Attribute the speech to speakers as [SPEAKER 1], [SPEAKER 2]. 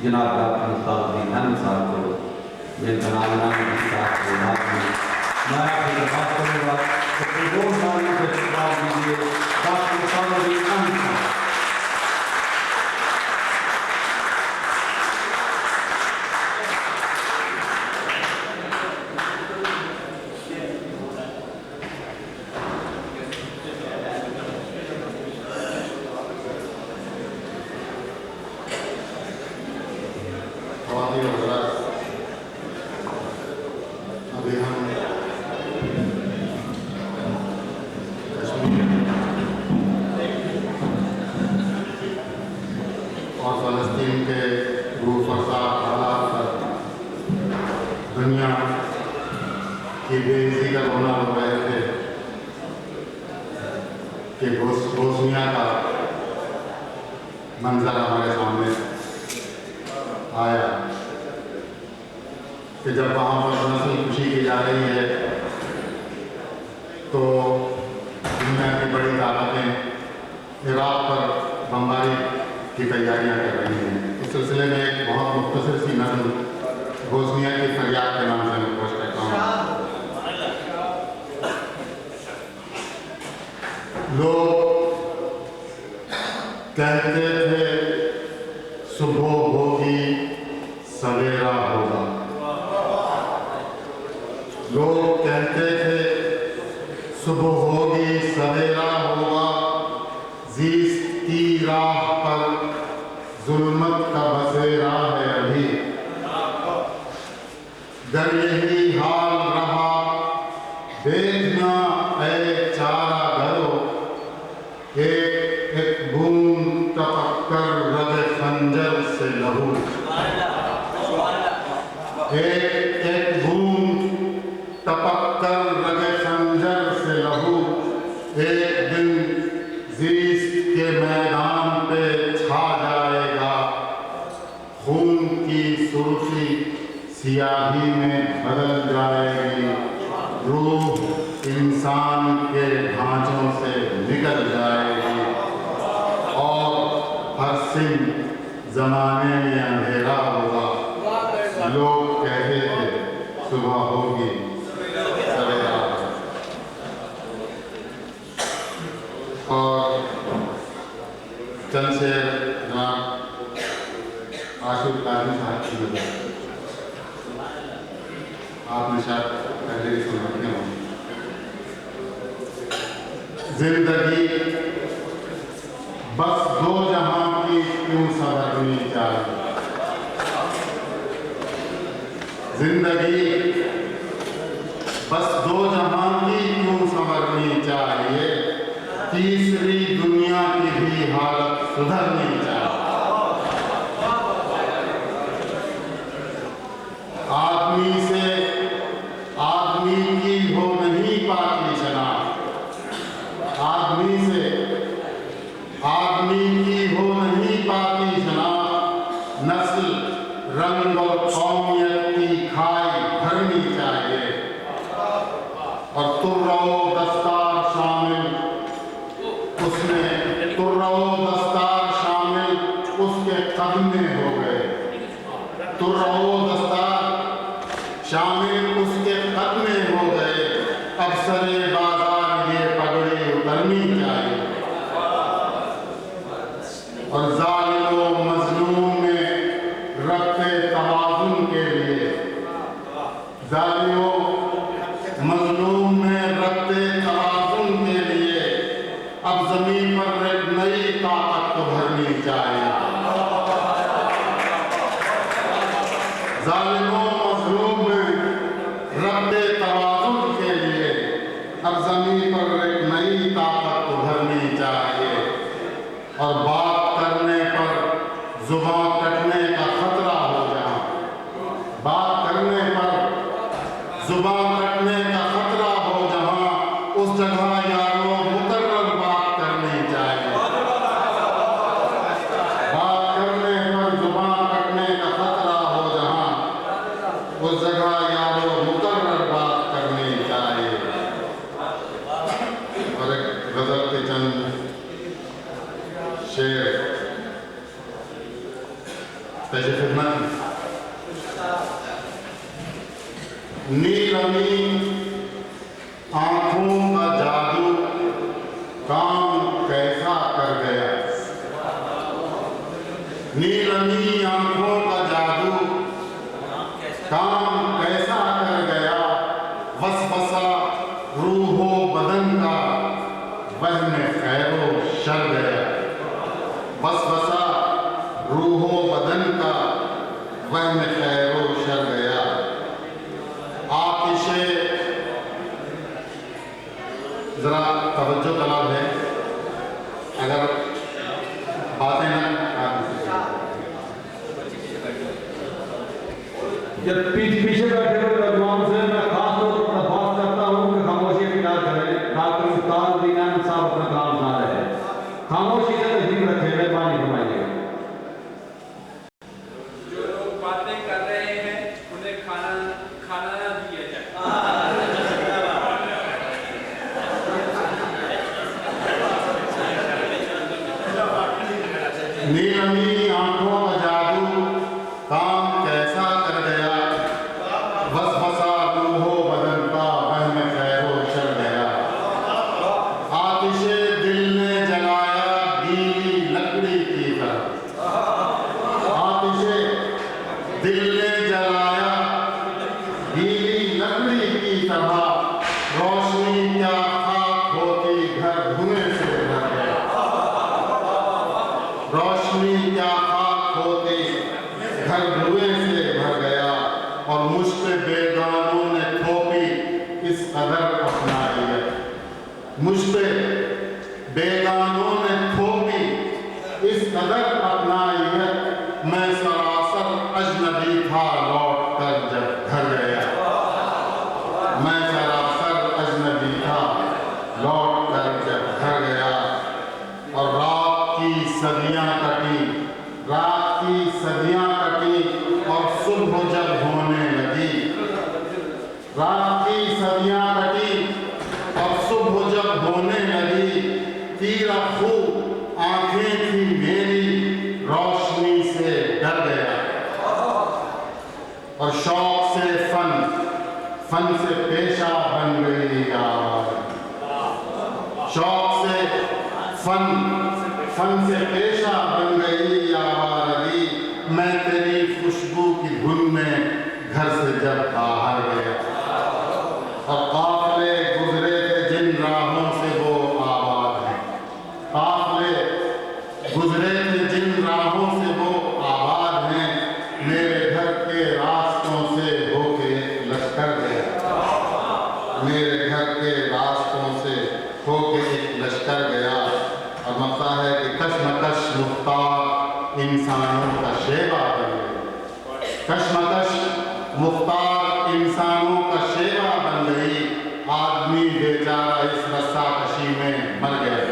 [SPEAKER 1] جناب ڈاکٹر صاحب احمد صاحب کو جن کا نام صاحب کے نام میں آپ سے بات کروں گا کہ دو سالوں سے خطاب دیجیے ڈاکٹر صاحب احمد صاحب.
[SPEAKER 2] بوسنیا کا منظر ہمارے سامنے آیا کہ جب وہاں پر نسل کشی کی جا رہی ہے تو دنیا کی بڑی طاقتیں عراق پر بمباری کی تیاریاں کر رہی ہیں. اس سلسلے میں ایک بہت مختصر سی نظم بوسنیا کی فریاد کے نام سے میں پیش کرتا ہوں. لوگ کہتے تھے صبح ہوگی سویرا ہوگا. لوگ کہتے تھے صبح ہوگی سویرا ہوگا. زیست کی راہ پر ظلمت کا بسیرا ہے ابھی. گر یہی حال رہا دیکھنا اے چارہ گرو. ایک ایک بوند ٹپک کر رگ خنجر سے لہو. ایک ایک بوند ٹپک کر رگ خنجر سے لہو. ایک دن زیست کے میدان پہ چھا جائے گا. خون کی سرخی سیاہی میں بدل جائے گی. روح انسان کے ڈھانچوں سے نکل جائے گی اور ہر سن زمانے میں اندھیرا ہوگا. لوگ کہتے تھے صبح ہوگی سویرا. اور چند سے جناب عاشق قادری صاحب کی نظر آپ نے شاید پہلے ہی سن رکھے ہوں. زندگی بس دو جہاں کی کیوں سنورنی چاہیے. زندگی بس دو جہاں کی کیوں سنورنی چاہیے. تیسری دنیا کی بھی حالت سدھرنی چاہیے. آدمی سے آدمی کی ہو نہیں پاتی شناخت. آدمی سے آدمی کی ہو نہیں پاتی شناخت. نسل رنگ اور قومیت کی کھائی بھرنی چاہیے. اور ترو دستار شامل اس میں ترو دستار شامل اس کے قدمے ہو گئے. ترو دستار شامل اس کے قدمے ہو گئے. اب سرے بازار یہ پگڑی اترنی چاہیے. اور ظالم و مظلوم میں ربط توازن کے لیے ظالم و مظلوم میں ربط توازن کے لیے اب زمین پر ایک نئی طاقت کو بھرنی چاہیے. ظالم و مظلوم میں ربط توازن کے لیے اب زمین پر ایک نئی طاقت کو بھرنی چاہیے. اور بات کرنے پر زبان کٹنے کا خطرہ ہو جہاں. بات کرنے پر زبان کٹنے کا خطرہ ہو جہاں اس جگہ یاروں مقرر بات کرنی چاہیے. بات کرنے پر زبان کٹنے کا خطرہ ہو جہاں اس جگہ یاروں مقرر بات کرنی چاہیے. اور ایک غزل کے چند شعر. پیش خدمت نیلمی آنکھوں کا جادو کام کیسا کر گیا، نیلمی آنکھوں کا جادو کام کیسا کر گیا، وسوسہ روح و بدن کا وہم خیر و شر گیا، وسوسہ روح و بدن کا وہم خیر و شر گیا، آتش ذرا توجہ طلب ہے، اگر باتیں نہ
[SPEAKER 1] جب پیچھے بیٹھے ہوئے نوجوان سے میں خاص طور پر بات کرتا ہوں کہ خاموشی اختیار کریں، ڈاکٹر مختار الدین احمد صاحب اپنا کام سنا رہے ہیں، خاموشی سے تشریف رکھیں، مہربانی فرمائیے۔
[SPEAKER 3] جو لوگ باتیں کر رہے ہیں انہیں کھانا نہ دیا جائے۔
[SPEAKER 2] نیلمی آنکھوں کا جادو کام کیسا کر گیا، وسوسہ روح و بدن کا وہم خیر و شر گیا، آتش دل نے جلایا گیلی لکڑی کی طرح، آتش دل نے جلایا گیلی لکڑی کی طرح، روشنی کیا خاک ہوتی گھر دھوئیں سے بھر گیا، روشنی کیا خاک ہوتی گھر دھوئیں سے بھر گیا، اور مجھ پہ بیگانوں نے تھوپی اس قدر اپنائی ہے، مجھ پہ بیگانوں نے تھوپی اس قدر اپنائی ہے، میں سراسر اجنبی تھا لوٹ کر جب گھر گیا، میں سراسر اجنبی تھا لوٹ کر جب گھر گیا، اور رات کی صدیاں کٹی، رات کی صدیاں کٹی اور صبح جب ہونے لگی، رات کی صدیاں کٹی اور صبح جب ہونے لگی، تیرا خو آنکھیں تھی میری روشنی سے ڈر گیا، اور شوق سے فن سے پیشہ بن گئی آواز، شوق سے فن سے پیشہ بن گئی آوارگی، میں تیری خوشبو کی دھن میں گھر سے جب باہر گیا، اور قافلے گزرے تھے جن راہوں سے وہ آباد ہیں، قافلے گزرے تھے جن راہوں سے وہ آباد ہیں، میرے گھر کے راستوں سے ہو کے لشکر گیا، میرے گھر کے راستوں سے ہو کے ایک لشکر گیا، اور مطلع ہے کہ کشمکش مختار انسانوں کا شیوا بن گئی، کشمکش مختار انسانوں کا شیوا بن گئی، آدمی بیچارہ اس رسا کشی میں مر گیا۔